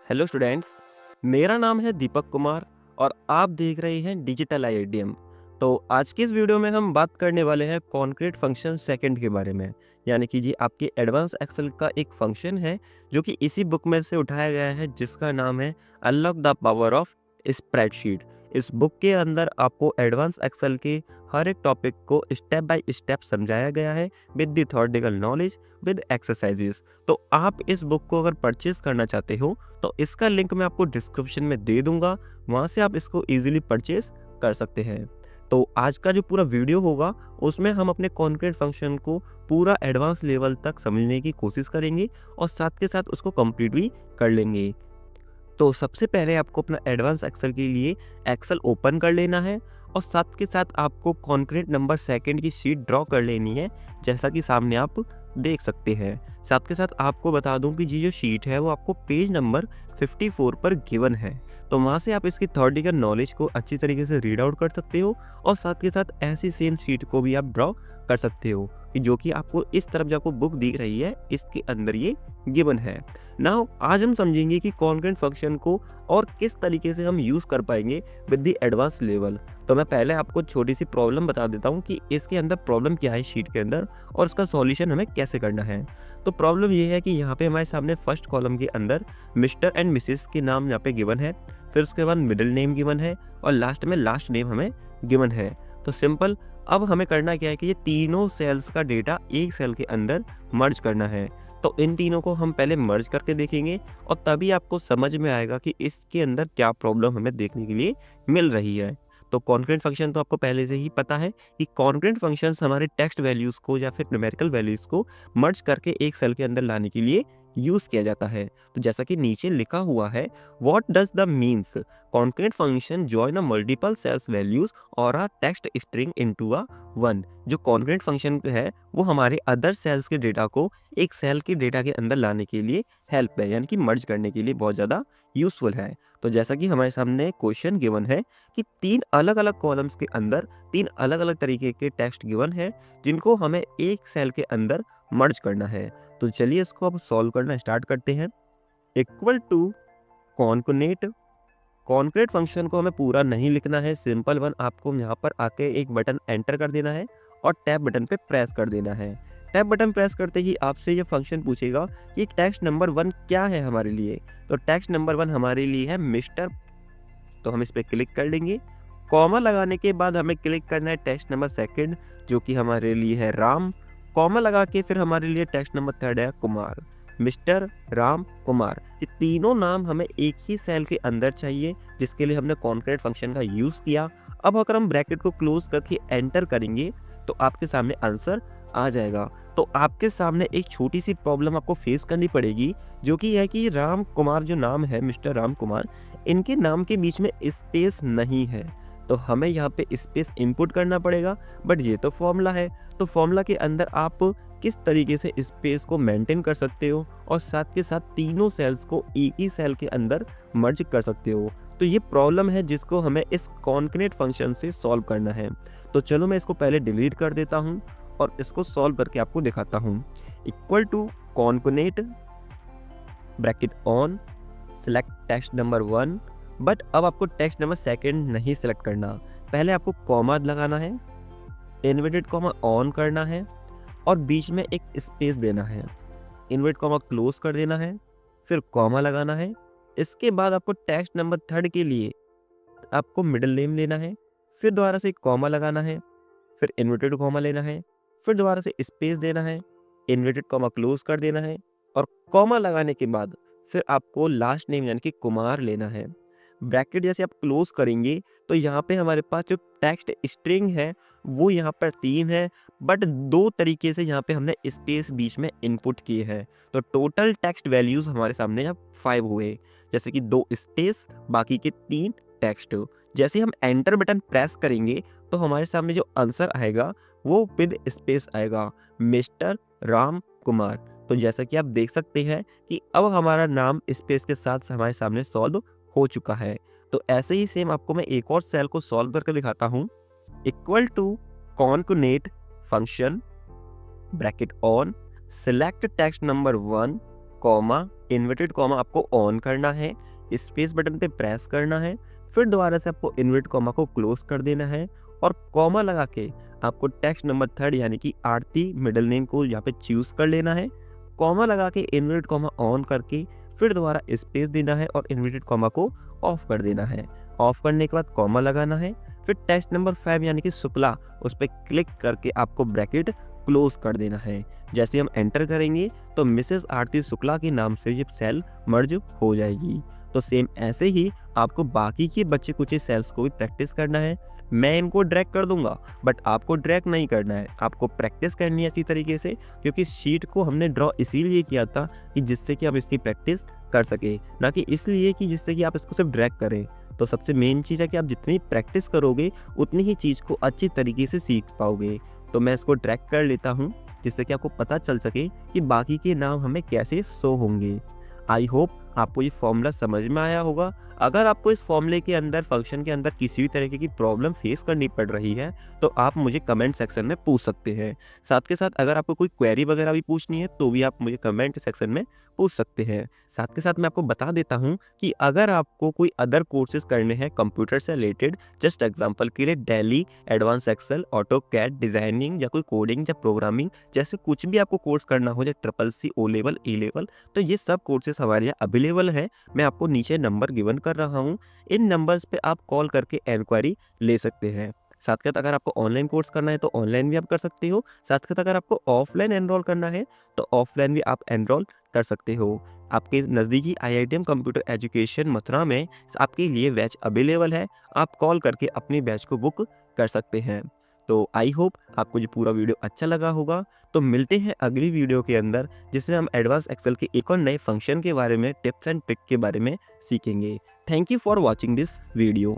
Hello students. मेरा नाम है दीपक कुमार और आप देख रहे हैं डिजिटल आईआईटीएम। तो आज की इस वीडियो में हम बात करने वाले हैं कॉन्क्रीट फंक्शन सेकंड के बारे में। यानी कि जी आपके एडवांस एक्सेल का एक फंक्शन है जो कि इसी बुक में से उठाया गया है, जिसका नाम है unlock the power of spreadsheet. इस बुक के अंदर आपको एडवांस एक्सेल के हर एक टॉपिक को स्टेप बाय स्टेप समझाया गया है with the theoretical knowledge with exercises. तो आप इस बुक को अगर परचेज करना चाहते हो तो इसका लिंक मैं आपको डिस्क्रिप्शन में दे दूंगा, वहां से आप इसको इजीली परचेज कर सकते हैं। तो आज का जो पूरा वीडियो होगा उसमें हम अपने कॉन्क्रीट फंक्शन को पूरा एडवांस लेवल तक समझने की कोशिश करेंगे और साथ के साथ उसको कंप्लीट भी कर लेंगे। तो सबसे पहले आपको अपना एडवांस एक्सेल के लिए एक्सेल ओपन कर लेना है और साथ के साथ आपको कॉन्क्रीट नंबर सेकंड की शीट ड्रॉ कर लेनी है, जैसा कि सामने आप देख सकते हैं। साथ के साथ आपको बता दूं कि ये जो शीट है वो आपको पेज नंबर 54 पर गिवन है। तो वहाँ से आप इसकी थ्योरेटिकल नॉलेज को अच्छी तरीके से रीड आउट कर सकते हो और साथ के साथ ऐसी सेम शीट को भी आप ड्रॉ कर सकते हो कि जो कि आपको इस तरफ जो आपको बुक दिख रही है इसके अंदर ये गिवन है। नाउ आज हम समझेंगे कि कॉन्क्रीट फंक्शन को और किस तरीके से हम यूज कर पाएंगे विद द एडवांस लेवल। तो मैं पहले आपको छोटी सी प्रॉब्लम बता देता हूँ कि इसके अंदर प्रॉब्लम क्या है शीट के अंदर और इसका सॉल्यूशन हमें कैसे करना है। तो प्रॉब्लम ये है कि यहाँ पे हमारे सामने फर्स्ट कॉलम के अंदर मिस्टर एंड मिसेस के नाम यहाँ पे गिवन है, फिर उसके बाद मिडिल नेम गिवन है और लास्ट में लास्ट नेम हमें गिवन है। तो सिंपल, अब हमें करना क्या है कि ये तीनों सेल्स का डेटा एक सेल के अंदर मर्ज करना है। तो इन तीनों को हम पहले मर्ज करके देखेंगे और तभी आपको समझ में आएगा कि इसके अंदर क्या प्रॉब्लम हमें देखने के लिए मिल रही है। तो कॉन्क्रीट फंक्शन तो आपको पहले से ही पता है कि कॉन्क्रीट फंक्शंस हमारे टेक्स्ट वैल्यूज को या फिर न्यूमेरिकल वैल्यूज को मर्ज करके एक सेल के अंदर लाने के लिए यूज किया जाता है। तो जैसा कि नीचे लिखा हुआ है, what does the means concrete function join a multiple cells values और a text string into a one. जो कॉन्क्रीट फंक्शन है वो हमारे अदर सेल्स के डेटा को एक सेल के डेटा के अंदर लाने के लिए हेल्प है, यानी कि मर्ज करने के लिए बहुत ज़्यादा यूजफुल है। तो जैसा कि हमारे सामने क्वेश्चन गिवन है कि तीन अलग अलग कॉलम्स के अंदर तीन अलग अलग तरीके के टेक्स्ट गिवन है जिनको हमें एक सेल के अंदर मर्ज करना है। तो चलिए इसको अब सॉल्व करना स्टार्ट करते हैं। Equal to concatenate, concrete function को हमें पूरा नहीं लिखना है, सिंपल वन आपको यहाँ पर आके एक बटन एंटर कर देना है और टैब बटन पे प्रेस कर देना है। टैब बटन प्रेस करते ही आपसे ये फंक्शन पूछेगा कि टेक्स्ट नंबर 1 क्या है हमारे लिए। तो टेक्स्ट नंबर 1 हमारे लिए है मिस्टर। तो हम इस पर क्लिक कर लेंगे। कॉमा लगाने के बाद हमें क्लिक करना है टेक्स्ट नंबर सेकंड, जो कि हमारे लिए है राम। कॉमा लगा के फिर हमारे लिए टेक्स्ट नंबर थर्ड है कुमार। मिस्टर, राम, कुमार, ये तीनों नाम हमें एक ही सेल के अंदर चाहिए, जिसके लिए हमने कॉन्क्रीट फंक्शन का यूज किया। अब अगर हम ब्रैकेट को क्लोज करके एंटर करेंगे तो आपके सामने आंसर आ जाएगा। तो आपके सामने एक छोटी सी प्रॉब्लम आपको फेस करनी पड़ेगी, जो कि है कि राम कुमार जो नाम है, मिस्टर राम कुमार, इनके नाम के बीच में स्पेस नहीं है। तो हमें यहाँ पे स्पेस इनपुट करना पड़ेगा, बट ये तो फॉर्मूला है। तो फॉर्मूला के अंदर आप किस तरीके से स्पेस को मेंटेन कर सकते हो और साथ के साथ तीनों सेल्स को एक ही सेल के अंदर मर्ज कर सकते हो। तो ये प्रॉब्लम है जिसको हमें इस कॉन्कनेट फंक्शन से सॉल्व करना है। तो चलो मैं इसको पहले डिलीट कर देता हूँ और इसको सॉल्व करके आपको दिखाता हूँ। Equal to concatenate, bracket on, select text number 1। But अब आपको टेक्स्ट नंबर सेकंड नहीं सिलेक्ट करना, पहले आपको कॉमा लगाना है, इन्वर्टेड कॉमा ऑन करना है और बीच में एक स्पेस देना है। इन्वर्ट कॉमा क्लोज कर देना है, फिर कॉमा लगाना है। इसके बाद आपको टेक्स्ट नंबर थर्ड के लिए आपको मिडिल नेम लेना है, फिर दोबारा से कॉमा लगाना है, फिर इन्वर्टेड कॉमा लेना है, फिर दोबारा से स्पेस देना है, इन्वर्टेड कॉमा क्लोज कर देना है और कॉमा लगाने के बाद फिर आपको लास्ट नेम यानी कि कुमार लेना है। ब्रैकेट जैसे आप क्लोज करेंगे तो यहाँ पे हमारे पास जो टेक्स्ट स्ट्रिंग है वो यहाँ पर 3 है, बट 2 तरीके से यहाँ पे हमने स्पेस बीच में इनपुट किए हैं। तो टोटल टेक्स्ट वैल्यूज हमारे सामने यहाँ 5 हुए, जैसे कि 2 स्पेस, बाकी के 3 टेक्स्ट। जैसे हम एंटर बटन प्रेस करेंगे तो हमारे सामने जो आंसर आएगा वो विद स्पेस आएगा, मिस्टर राम कुमार। तो जैसा कि आप देख सकते हैं कि अब हमारा नाम स्पेस के साथ हमारे सामने सॉल्व हो चुका है। तो ऐसे ही सेम आपको मैं एक और सेल को सॉल्व करके दिखाता हूँ। Equal to concatenate function, bracket on, select text number 1, comma, inverted comma आपको ऑन करना है, स्पेस बटन पे प्रेस करना है, फिर दोबारा से आपको इन्वर्टेड कॉमा को क्लोज कर देना है और कॉमा लगा के आपको टेक्स्ट नंबर 3 यानी कि आरती मिडिल नेम को यहाँ पे चूज कर लेना है। कॉमा लगा के इन्वर्टेड कॉमा ऑन करके फिर दोबारा स्पेस देना है और इन्वर्टेड कॉमा को ऑफ कर देना है। ऑफ करने के बाद कॉमा लगाना है, फिर टेक्स्ट नंबर 5 यानी कि शुक्ला उस पर क्लिक करके आपको ब्रैकेट क्लोज कर देना है। जैसे हम एंटर करेंगे तो मिसेस आरती शुक्ला के नाम से ये सेल मर्ज हो जाएगी। तो सेम ऐसे ही आपको बाकी के बच्चे कुछ सेल्स को भी प्रैक्टिस करना है। मैं इनको ड्रैग कर दूंगा बट आपको ड्रैग नहीं करना है, आपको प्रैक्टिस करनी है अच्छी तरीके से, क्योंकि शीट को हमने ड्रॉ इसीलिए किया था कि जिससे कि आप इसकी प्रैक्टिस कर सके, ना कि इसलिए कि जिससे कि आप इसको सिर्फ ड्रैग करें। तो सबसे मेन चीज़ है कि आप जितनी प्रैक्टिस करोगे उतनी ही चीज़ को अच्छी तरीके से सीख पाओगे। तो मैं इसको ड्रैग कर लेता हूँ जिससे कि आपको पता चल सके कि बाकी के नाम हमें कैसे शो होंगे। आई होप आपको ये फॉर्मूला समझ में आया होगा। अगर आपको इस फॉर्मूले के अंदर फंक्शन के अंदर किसी भी तरीके की प्रॉब्लम फेस करनी पड़ रही है तो आप मुझे कमेंट सेक्शन में पूछ सकते हैं। साथ के साथ अगर आपको कोई क्वेरी वगैरह भी पूछनी है तो भी आप मुझे कमेंट सेक्शन में पूछ सकते हैं। साथ के साथ मैं आपको बता देता हूँ कि अगर आपको कोई अदर कोर्सेज करने हैं कंप्यूटर से रिलेटेड, जस्ट एग्जांपल के लिए Tally, advance Excel, AutoCAD, designing या कोई कोडिंग या प्रोग्रामिंग जैसे कुछ भी आपको कोर्स करना हो, जैसे CCC, O level, E level, तो ये सब कोर्सेज हमारे यहाँ अवेलेबल है। मैं आपको नीचे नंबर गिवन कर रहा हूँ, इन नंबर्स पे आप कॉल करके इंक्वायरी ले सकते हैं। साथ के साथ अगर आपको ऑनलाइन कोर्स करना है तो ऑनलाइन भी आप कर सकते हो। साथ के साथ अगर आपको ऑफलाइन एनरोल करना है तो ऑफलाइन भी आप एनरोल कर सकते हो। आपके नज़दीकी IITM कंप्यूटर एजुकेशन मथुरा में आपके लिए बैच अवेलेबल है, आप कॉल करके अपनी बैच को बुक कर सकते हैं। तो आई होप आपको ये पूरा वीडियो अच्छा लगा होगा। तो मिलते हैं अगली वीडियो के अंदर जिसमें हम एडवांस एक्सेल के एक और नए फंक्शन के बारे में, टिप्स एंड ट्रिक के बारे में सीखेंगे। Thank you for watching this video.